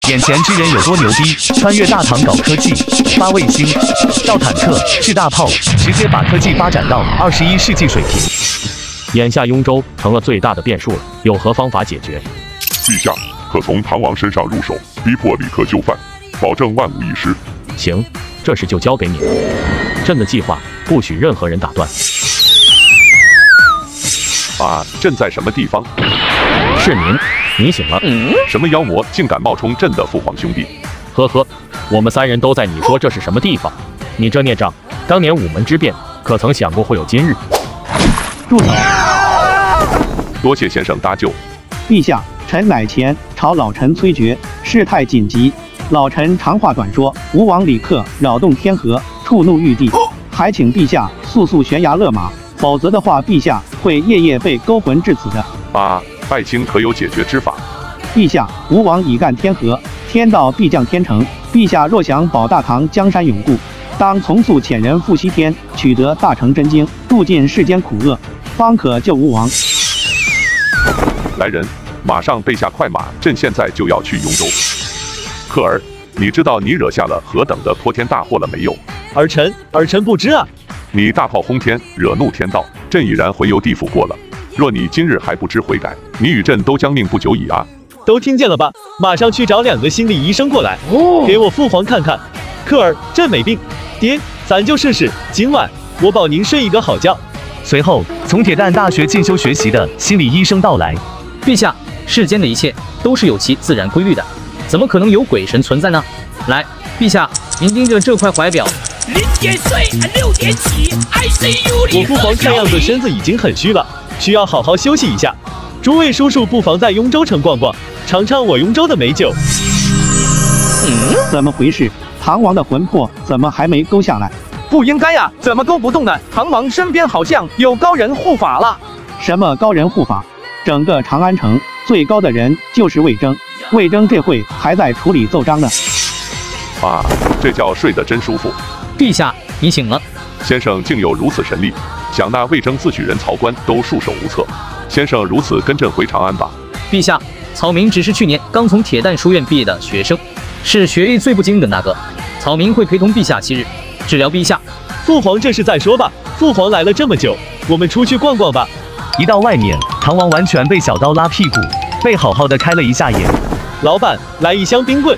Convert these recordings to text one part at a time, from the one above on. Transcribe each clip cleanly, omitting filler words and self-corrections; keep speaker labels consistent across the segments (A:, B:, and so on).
A: 眼前之人有多牛逼？穿越大唐搞科技，发卫星，造坦克，制大炮，直接把科技发展到21世纪水平。眼下雍州成了最大的变数了，有何方法解决？
B: 陛下，可从唐王身上入手，逼迫李克就范，保证万无一失。
A: 行，这事就交给你了。朕的计划不许任何人打断。
B: 朕在什么地方？
A: 是您，你醒了。
B: 什么妖魔竟敢冒充朕的父皇兄弟？
A: 呵呵，我们3人都在。你说这是什么地方？你这孽障，当年午门之变，可曾想过会有今日？
C: 住手！
B: 多谢先生搭救。
C: 陛下，臣乃前朝老臣崔珏，事态紧急，老臣长话短说，吴王李克扰动天和，触怒玉帝，还请陛下速悬崖勒马，否则的话，陛下会夜夜被勾魂致死的。
B: 爱卿可有解决之法？
C: 陛下，吴王已干天和，天道必降天成。陛下若想保大唐江山永固，当从速遣人赴西天，取得大成真经，度尽世间苦厄，方可救吴王。
B: 来人，马上备下快马，朕现在就要去雍州。克儿，你知道你惹下了何等的泼天大祸了没有？
D: 儿臣不知啊。
B: 你大炮轰天，惹怒天道，朕已然回游地府过了。若你今日还不知悔改，你与朕都将命不久矣啊！
D: 都听见了吧？马上去找2个心理医生过来，给我父皇看看。克儿，朕没病。爹，咱就试试，今晚我保您睡一个好觉。
A: 随后，从铁蛋大学进修学习的心理医生到来。
E: 陛下，世间的一切都是有其自然规律的，怎么可能有鬼神存在呢？来，陛下，您盯着这块怀表。
F: 0点睡，6点起 ，ICU 里。
D: 我父皇看样子身子已经很虚了，需要好好休息一下。诸位叔叔不妨在雍州城逛逛，尝尝我雍州的美酒。
C: 怎么回事？唐王的魂魄怎么还没勾下来？
G: 不应该呀，怎么勾不动呢？唐王身边好像有高人护法了。
C: 什么高人护法？整个长安城最高的人就是魏征，魏征这会还在处理奏章呢。
B: 这觉睡得真舒服。
E: 陛下，你醒了。
B: 先生竟有如此神力，想那魏征自举人曹官都束手无策。先生如此跟朕回长安吧。
E: 陛下，曹明只是去年刚从铁蛋书院毕业的学生，是学艺最不精的那个。曹明会陪同陛下7日，治疗陛下。
D: 父皇这事再说吧。父皇来了这么久，我们出去逛逛吧。
A: 一到外面，唐王完全被小刀拉屁股，被好好的开了一下眼。
D: 老板，来一箱冰棍。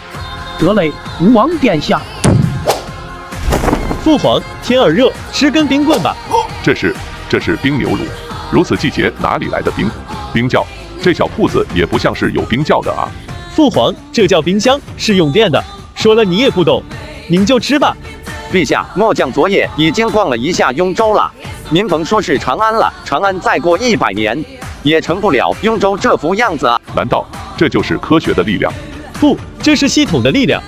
G: 得嘞，吴王殿下。
D: 父皇，天儿热，吃根冰棍吧。
B: 这是冰牛乳。如此季节哪里来的冰？冰窖？这小铺子也不像是有冰窖的啊。
D: 父皇，这叫冰箱，是用电的。说了你也不懂，您就吃吧。
G: 陛下，末将昨夜已经逛了一下雍州了。您甭说是长安了，长安再过100年也成不了雍州这副样子啊！
B: 难道这就是科学的力量？
D: 不，这是系统的力量。